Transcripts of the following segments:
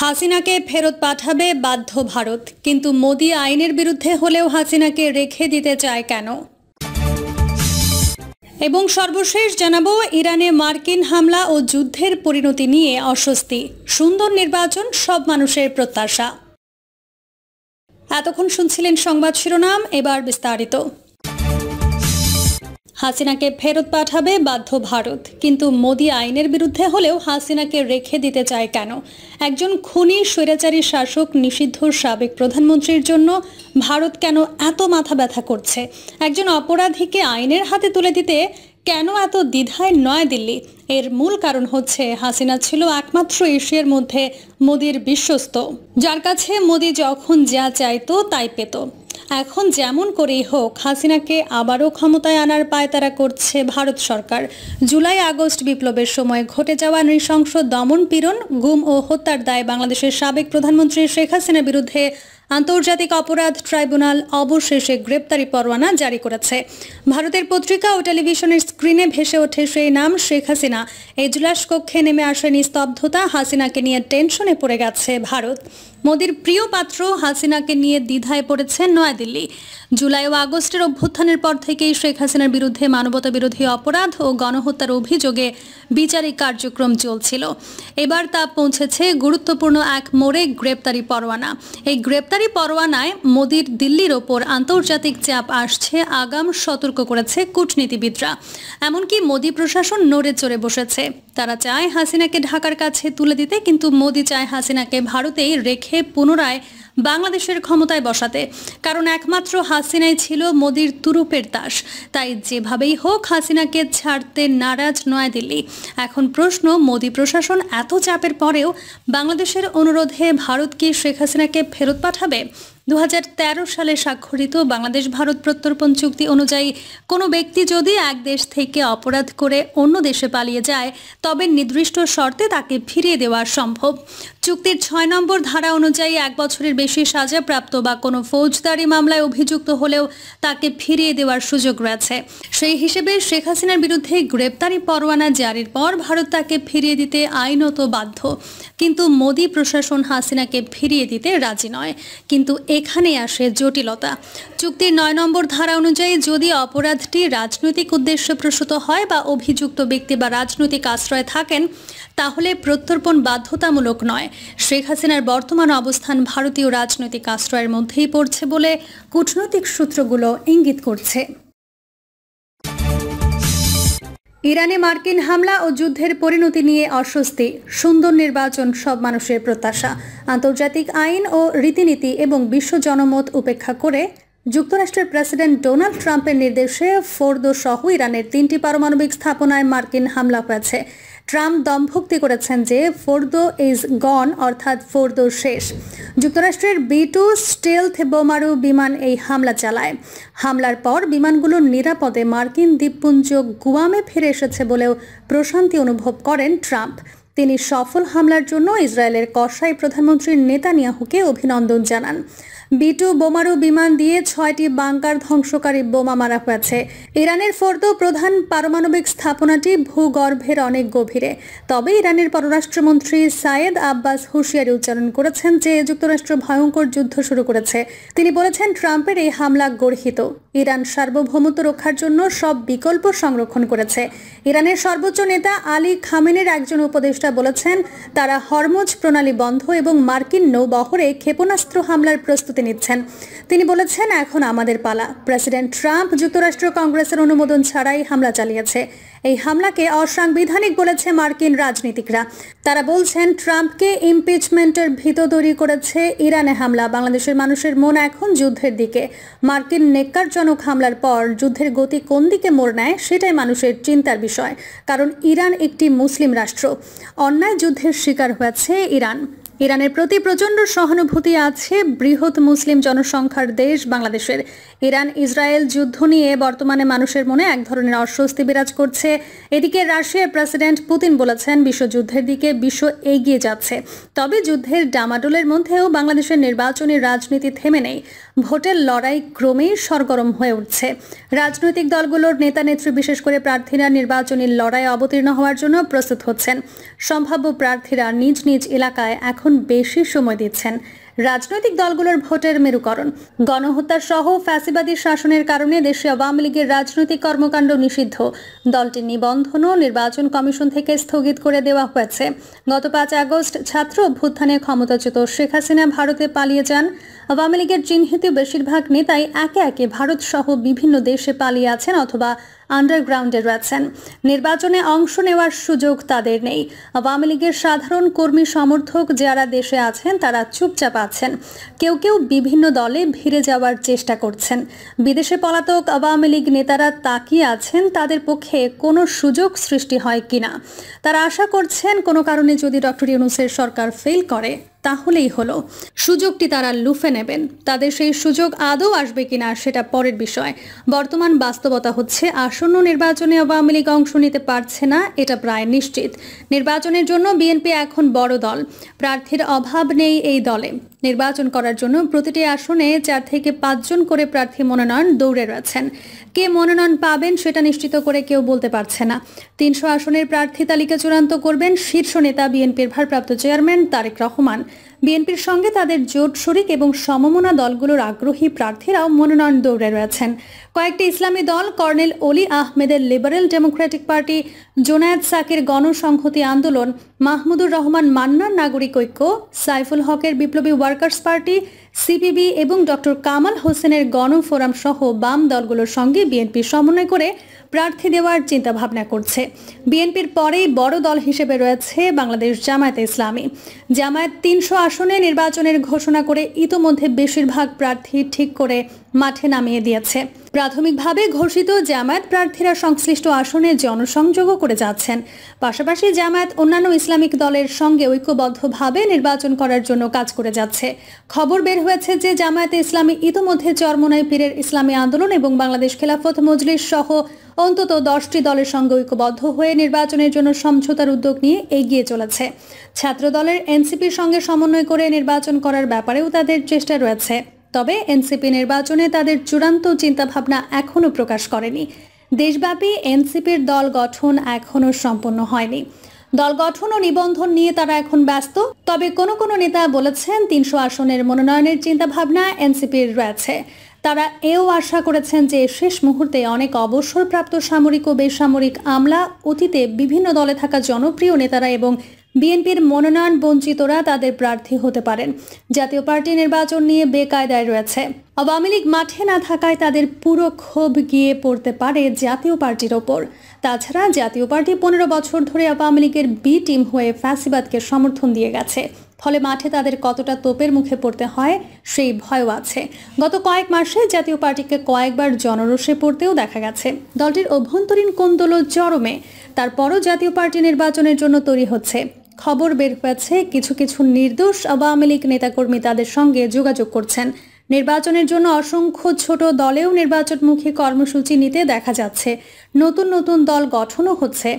হাসিনাকে ফেরত পাঠাবে বাধ্য ভারত, কিন্তু মোদি আইনের বিরুদ্ধে হলেও হাসিনাকে রেখে দিতে চায় কেন? এবং সর্বশেষ জানাবো, ইরানে মার্কিন হামলা ও যুদ্ধের পরিণতি নিয়ে অস্বস্তি, সুন্দর নির্বাচন সব মানুষের প্রত্যাশা। এতক্ষণ শুনছিলেন সংবাদ শিরোনাম, এবার বিস্তারিত। হাসিনাকে ফেরত পাঠাবে বাধ্য ভারত, কিন্তু মোদি আইনের বিরুদ্ধে হলেও হাসিনাকে রেখে দিতে চায় কেন? একজন খুনি স্বৈরাচারী শাসক নিষিদ্ধ সাবেক প্রধানমন্ত্রীর জন্য ভারত কেন এত মাথা ব্যথা করছে? একজন অপরাধীকে আইনের হাতে তুলে দিতে কেন এত দ্বিধায় নয়াদিল্লি? এর মূল কারণ হচ্ছে, হাসিনা ছিল একমাত্র এশিয়ার মধ্যে মোদির বিশ্বস্ত, যার কাছে মোদি যখন যা চাইতো তাই পেত। এখন যেমন করেই হোক হাসিনাকে আবারও ক্ষমতায় আনার পায়তারা করছে ভারত সরকার। জুলাই আগস্ট বিপ্লবের সময় ঘটে যাওয়া নৃশংস দমন পীড়ন, গুম ও হত্যার দায়ে বাংলাদেশের সাবেক প্রধানমন্ত্রী শেখ হাসিনার বিরুদ্ধে আন্তর্জাতিক অপরাধ ট্রাইব্যুনাল অবশেষে গ্রেপ্তারি পরোয়ানা জারি করেছে। ভারতের পত্রিকা ও টেলিভিশনের স্ক্রিনে ভেসে ওঠে সেই নাম, শেখ হাসিনা। এজলাস কক্ষে নেমে আসে নিস্তব্ধতা, হাসিনাকে নিয়ে টেনশনে পড়ে গেছে ভারত। মোদির প্রিয় পাত্র হাসিনাকে নিয়ে দ্বিধায় পড়েছে নয়াদিল্লি। জুলাই ও আগস্টের অভ্যুত্থানের পর থেকেই শেখ হাসিনার বিরুদ্ধে মানবতা বিরোধী অপরাধ ও গণহত্যার অভিযোগে বিচারিক কার্যক্রম চলছিল। এবার তা পৌঁছেছে গুরুত্বপূর্ণ এক মোড়ে, গ্রেপ্তারি পরোয়ানা। এই গ্রেপ্তারি পরোয়ানায় মোদির দিল্লির ওপর আন্তর্জাতিক চাপ আসছে, আগাম সতর্ক করেছে কূটনীতিবিদরা। এমনকি মোদি প্রশাসন নড়ে চড়ে বসেছে। তারা চায় হাসিনাকে ঢাকার কাছে তুলে দিতে, কিন্তু মোদি চায় হাসিনাকে ভারতেই রেখে পুনরায় বাংলাদেশের ক্ষমতায় বসাতে। কারণ একমাত্র হাসিনাই ছিল মোদির তুরুপের দাস। তাই যেভাবেই হোক হাসিনাকে ছাড়তে নারাজ নয়াদিল্লি। এখন প্রশ্ন, মোদি প্রশাসন এত চাপের পরেও বাংলাদেশের অনুরোধে ভারত কি শেখ হাসিনাকে ফেরত পাঠাবে? 2013 সালে স্বাক্ষরিত বাংলাদেশ ভারত প্রত্যর্পণ চুক্তি অনুযায়ী কোনো ব্যক্তি যদি এক দেশ থেকে অপরাধ করে অন্য দেশে পালিয়ে যায়, তবে নির্দিষ্ট শর্তে তাকে ফিরিয়ে দেওয়া সম্ভব। চুক্তির 6 নম্বর ধারা অনুযায়ী 1 বছরের বেশি সাজাপ্রাপ্ত বা কোনো ফৌজদারি মামলায় অভিযুক্ত হলেও তাকে ফিরিয়ে দেওয়ার সুযোগ রয়েছে। সেই হিসেবে শেখ হাসিনার বিরুদ্ধে গ্রেপ্তারি পরোয়ানা জারির পর ভারত তাকে ফিরিয়ে দিতে আইনত বাধ্য, কিন্তু মোদি প্রশাসন হাসিনাকে ফিরিয়ে দিতে রাজি নয়। কিন্তু এখানে আসে জটিলতা। চুক্তির 9 নম্বর ধারা অনুযায়ী যদি অপরাধটি রাজনৈতিক উদ্দেশ্য প্রসূত হয় বা অভিযুক্ত ব্যক্তি বা রাজনৈতিক আশ্রয় থাকেন, তাহলে প্রত্যর্পণ বাধ্যতামূলক নয়। শেখ হাসিনার বর্তমান অবস্থান ভারতীয় রাজনৈতিক আশ্রয়ের মধ্যেই পড়ছে বলে কূটনৈতিক সূত্রগুলো ইঙ্গিত করছে। ইরানে মার্কিন হামলা ও যুদ্ধের পরিণতি নিয়ে অস্বস্তি, সুন্দর নির্বাচন সব মানুষের প্রত্যাশা। আন্তর্জাতিক আইন ও রীতিনীতি এবং বিশ্ব জনমত উপেক্ষা করে যুক্তরাষ্ট্রের প্রেসিডেন্ট ডোনাল্ড ট্রাম্পের নির্দেশে ফোর্দো সহ ইরানের 3টি পারমাণবিক স্থাপনায় মার্কিন হামলা হয়েছে। ট্রাম্প দমভক্তি করেছেন যে ফোর্দো ইজ গন, অর্থাৎ ফোর্দো শেষ। যুক্তরাষ্ট্রের B-2 স্টেলথ বোমারু বিমান এই হামলা চালায়। হামলার পর বিমানগুলো নিরাপদে মার্কিন দ্বীপপুঞ্জ গুয়ামে ফিরে এসেছে বলেও প্রশান্তি অনুভব করেন ট্রাম্প। তিনি সফল হামলার জন্য ইসরায়েলের কসাই প্রধানমন্ত্রী নেতানিয়াহুকে অভিনন্দন জানান। B-2 বোমারু বিমান দিয়ে 6টি বাংকার ধ্বংসকারী বোমা মারা হয়েছে। ইরানের ফোর্দো প্রধান পারমাণবিক স্থাপনাটি ভূগর্ভের অনেক গভীরে। তবে ইরানের পররাষ্ট্রমন্ত্রী সায়েদ আব্বাস হুঁশিয়ারি উচ্চারণ করেছেন যে যুক্তরাষ্ট্র ভয়ঙ্কর যুদ্ধ শুরু করেছে। তিনি বলেছেন, ট্রাম্পের এই হামলা গর্হিত। ইরান সার্বভৌমত্ব রক্ষার জন্য সব বিকল্প সংরক্ষণ করেছে। ইরানের সর্বোচ্চ নেতা আলী খামেনির একজন উপদেষ্টা বলেছেন, তারা হরমুজ প্রণালী বন্ধ এবং মার্কিন নৌবহরে ক্ষেপণাস্ত্র হামলার প্রস্তুতি নিচ্ছেন। তিনি বলেছেন, এখন আমাদের পালা। প্রেসিডেন্ট ট্রাম্প যুক্তরাষ্ট্র কংগ্রেসের অনুমোদন ছাড়াই হামলা চালিয়েছে। এই হামলাকে অসাংবিধানিক বলেছে মার্কিন রাজনীতিকরা। তারা বলছেন, ট্রাম্পকে ইমপিচমেন্টের ভীত তৈরি করেছে ইরানে হামলা। বাংলাদেশের মানুষের মন এখন যুদ্ধের দিকে। মার্কিন নেককারজনক হামলার পর যুদ্ধের গতি কোন দিকে মোড় নেয় সেটাই মানুষের চিন্তার বিষয়। কারণ ইরান একটি মুসলিম রাষ্ট্র। অন্যায় যুদ্ধের শিকার হয়েছে ইরান। ইরানের প্রতি প্রচণ্ড সহানুভূতি আছে বৃহৎ মুসলিম জনসংখ্যার দেশ বাংলাদেশের। ইরান ইসরায়েল যুদ্ধ নিয়ে বর্তমানে মানুষের মনে এক ধরনের অস্বস্তি বিরাজ করছে। এদিকে রাশিয়ার প্রেসিডেন্ট পুতিন বলেছেন, বিশ্বযুদ্ধের দিকে বিশ্ব এগিয়ে যাচ্ছে। তবে যুদ্ধের ডামাডোলের মধ্যেও বাংলাদেশের নির্বাচনী রাজনীতি থেমে নেই। ভোটের লড়াই ক্রমেই সরগরম হয়ে উঠছে। রাজনৈতিক দলগুলোর নেতা নেত্রী, বিশেষ করে প্রার্থীরা নির্বাচনী লড়াইয়ে অবতীর্ণ হওয়ার জন্য প্রস্তুত হচ্ছেন। সম্ভাব্য প্রার্থীরা নিজ নিজ এলাকায় এখন এখন বেশি সময় দিচ্ছেন। রাজনৈতিক দলগুলোর ভোটের মেরুকরণ, গণহত্যা সহ ফ্যাসিবাদী শাসনের কারণে দেশে আওয়ামী লীগের রাজনৈতিক কর্মকাণ্ড নিষিদ্ধ। দলটির নিবন্ধনও নির্বাচন কমিশন থেকে স্থগিত করে দেওয়া হয়েছে। গত 5 আগস্ট ছাত্র অভ্যুত্থানে ক্ষমতাচ্যুত শেখ হাসিনা ভারতে পালিয়ে যান। আওয়ামী লীগের চিহ্নিত বেশিরভাগ নেতাই একে একে ভারত সহ বিভিন্ন দেশে পালিয়ে আছেন অথবা আন্ডারগ্রাউন্ডে রয়েছেন। নির্বাচনে অংশ নেওয়ার সুযোগ তাদের নেই। আওয়ামী লীগের সাধারণ কর্মী সমর্থক যারা দেশে আছেন তারা চুপচাপ আছেন। কেউ কেউ বিভিন্ন দলে ভিড়ে যাওয়ার চেষ্টা করছেন। বিদেশে পলাতক আওয়ামী লীগ নেতারা তাকিয়ে আছেন তাদের পক্ষে কোনো সুযোগ সৃষ্টি হয় কিনা। তারা আশা করছেন কোনো কারণে যদি ডক্টর ইউনূসের সরকার ফেল করে তাহলেই হলো, সুযোগটি তারা লুফে নেবেন। তাদের সেই সুযোগ আদৌ আসবে কিনা সেটা পরের বিষয়। বর্তমান বাস্তবতা হচ্ছে আসন্ন নির্বাচনে আওয়ামী লীগ অংশ নিতে পারছে না, এটা প্রায় নিশ্চিত। নির্বাচনের জন্য বিএনপি এখন বড় দল, প্রার্থীর অভাব নেই এই দলে। নির্বাচন করার জন্য প্রতিটি আসনে 4 থেকে 5 জন করে প্রার্থী মনোনয়ন দৌড়ে রয়েছেন। কে মনোনয়ন পাবেন সেটা নিশ্চিত করে কেউ বলতে পারছে না। 300 আসনের প্রার্থী তালিকা চূড়ান্ত করবেন শীর্ষ নেতা বিএনপির ভারপ্রাপ্ত চেয়ারম্যান তারেক রহমান। বিএনপির সঙ্গে তাদের জোট শরিক এবং সমমনা দলগুলোর আগ্রহী প্রার্থীরাও মনোনয়ন দৌড়ে রয়েছেন। কয়েকটি ইসলামী দল, কর্নেল অলি আহমেদের লিবারেল ডেমোক্রেটিক পার্টি, জোনায়েদ সাকির গণসংহতি আন্দোলন, মাহমুদুর রহমান মান্নার নাগরিক ঐক্য, সাইফুল হকের বিপ্লবী ওয়ার্কার্স পার্টি, সিপিবি এবং ডক্টর কামাল হোসেনের গণফোরাম সহ বাম দলগুলোর সঙ্গে বিএনপি সমন্বয় করে প্রার্থী দেওয়ার চিন্তা ভাবনা করছে। বিএনপির পরেই বড় দল হিসেবে রয়েছে বাংলাদেশ জামায়াতে ইসলামী। জামায়াত 300 আসনে নির্বাচনের ঘোষণা করে ইতোমধ্যে বেশিরভাগ প্রার্থী ঠিক করে মাঠে নামিয়ে দিয়েছে। প্রাথমিকভাবে ঘোষিত জামায়াত প্রার্থীরা সংশ্লিষ্ট আসনে জনসংযোগও করে যাচ্ছেন। পাশাপাশি জামায়াত অন্যান্য ইসলামিক দলের সঙ্গে ঐক্যবদ্ধভাবে নির্বাচন করার জন্য কাজ করে যাচ্ছে। খবর বের হয়েছে যে জামায়াতে ইসলামী ইতোমধ্যে চরমোনাই পীরের ইসলামী আন্দোলন এবং বাংলাদেশ খেলাফত মজলিস সহ অন্তত 10টি দলের সঙ্গে ঐক্যবদ্ধ হয়ে নির্বাচনের জন্য সমঝোতার উদ্যোগ নিয়ে এগিয়ে চলেছে। ছাত্র দলের এনসিপির সঙ্গে সমন্বয় করে নির্বাচন করার ব্যাপারেও তাদের চেষ্টা রয়েছে। তবে এনসিপি নির্বাচনে তাদের চূড়ান্ত চিন্তাভাবনা এখনও প্রকাশ করেনি। দেশব্যাপী এনসিপির দল গঠন এখনও সম্পন্ন হয়নি। দল গঠন ও নিবন্ধন নিয়ে তারা এখন ব্যস্ত। তবে কোনো নেতা বলেছেন 300 আসনের মনোনয়নের চিন্তাভাবনা এনসিপির রয়েছে। তারা এও আশা করেছেন যে শেষ মুহূর্তে অনেক অবসরপ্রাপ্ত সামরিক ও বেসামরিক আমলা, অতীতে বিভিন্ন দলে থাকা জনপ্রিয় নেতারা এবং বিএনপির মনোনয়ন বঞ্চিতরা তাদের প্রার্থী হতে পারেন। জাতীয় পার্টি নির্বাচন নিয়ে বেকায়দায় রয়েছে। আওয়ামী লীগ মাঠে না থাকায় তাদের পুরো ক্ষোভ গিয়ে পড়তে পারে জাতীয় পার্টির ওপর। তাছাড়া জাতীয় পার্টি 15 বছর ধরে আওয়ামী লীগের বি টিম হয়ে ফ্যাসিবাদকে সমর্থন দিয়ে গেছে। ফলে মাঠে তাদের কতটা তোপের মুখে পড়তে হয় সেই ভয়ও আছে। গত কয়েক মাসে জাতীয় পার্টিকে কয়েকবার জনরোষে পড়তেও দেখা গেছে। দলটির অভ্যন্তরীণ কোন্দল চরমে। তারপরও জাতীয় পার্টি নির্বাচনের জন্য তৈরি হচ্ছে। খবর বের হয়েছে কিছু নির্দোষ আওয়ামী লীগ নেতাকর্মী তাদের সঙ্গে যোগাযোগ করছেন। নির্বাচনের জন্য অসংখ্য ছোট দলেও নির্বাচনমুখী কর্মসূচি নিতে দেখা যাচ্ছে। নতুন দল গঠনও হচ্ছে।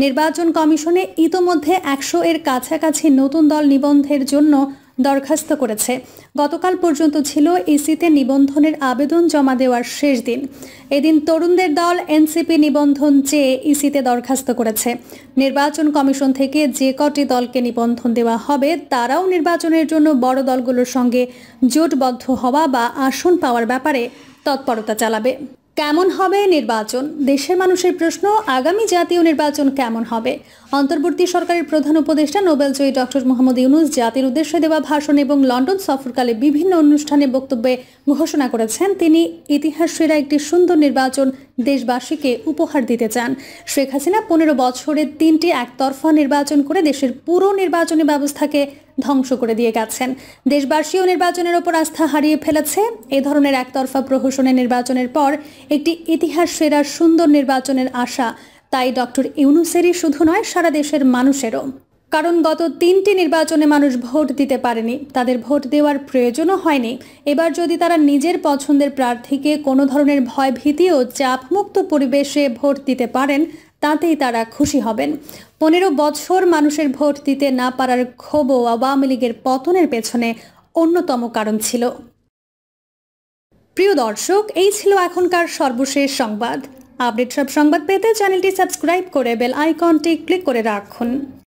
নির্বাচন কমিশনে ইতোমধ্যে 100 এর কাছাকাছি নতুন দল নিবন্ধের জন্য দরখাস্ত করেছে। গতকাল পর্যন্ত ছিল ইসিতে নিবন্ধনের আবেদন জমা দেওয়ার শেষ দিন। এদিন তরুণদের দল এনসিপি নিবন্ধন চেয়ে ইসিতে দরখাস্ত করেছে। নির্বাচন কমিশন থেকে যে কটি দলকে নিবন্ধন দেওয়া হবে তারাও নির্বাচনের জন্য বড় দলগুলোর সঙ্গে জোটবদ্ধ হওয়া বা আসন পাওয়ার ব্যাপারে তৎপরতা চালাবে। কেমন হবে নির্বাচন? দেশের মানুষের প্রশ্ন, আগামী জাতীয় নির্বাচন কেমন হবে? অন্তর্বর্তী সরকারের প্রধান উপদেষ্টা নোবেলজয়ী ডক্টর মোহাম্মদ ইউনূস জাতির উদ্দেশ্যে দেওয়া ভাষণ এবং লন্ডন সফরকালে বিভিন্ন অনুষ্ঠানে বক্তব্যে ঘোষণা করেছেন তিনি ইতিহাস সেরা একটি সুন্দর নির্বাচন দেশবাসীকে উপহার দিতে চান। শেখ হাসিনা 15 বছরে 3টি একতরফা নির্বাচন করে দেশের পুরো নির্বাচনী ব্যবস্থাকে ধ্বংস করে দিয়ে গেছেন। দেশবাসীও নির্বাচনের ওপর আস্থা হারিয়ে ফেলেছে। এ ধরনের একতরফা প্রহসনের নির্বাচনের পর একটি ইতিহাস সেরা সুন্দর নির্বাচনের আশা তাই ডক্টর ইউনূসেরই শুধু নয়, সারা দেশের মানুষেরও। কারণ গত 3টি নির্বাচনে মানুষ ভোট দিতে পারেনি, তাদের ভোট দেওয়ার প্রয়োজনও হয়নি। এবার যদি তারা নিজের পছন্দের প্রার্থীকে কোনো ধরনের ভয় ভীতি ও চাপমুক্ত পরিবেশে ভোট দিতে পারেন তাতেই তারা খুশি হবেন। 15 বছর মানুষের ভোট দিতে না পারার ক্ষোভও আওয়ামী লীগের পতনের পেছনে অন্যতম কারণ ছিল। প্রিয় দর্শক, এই ছিল এখনকার সর্বশেষ সংবাদ। আপডেট সব সংবাদ পেতে চ্যানেলটি সাবস্ক্রাইব করে বেল আইকনটি ক্লিক করে রাখুন।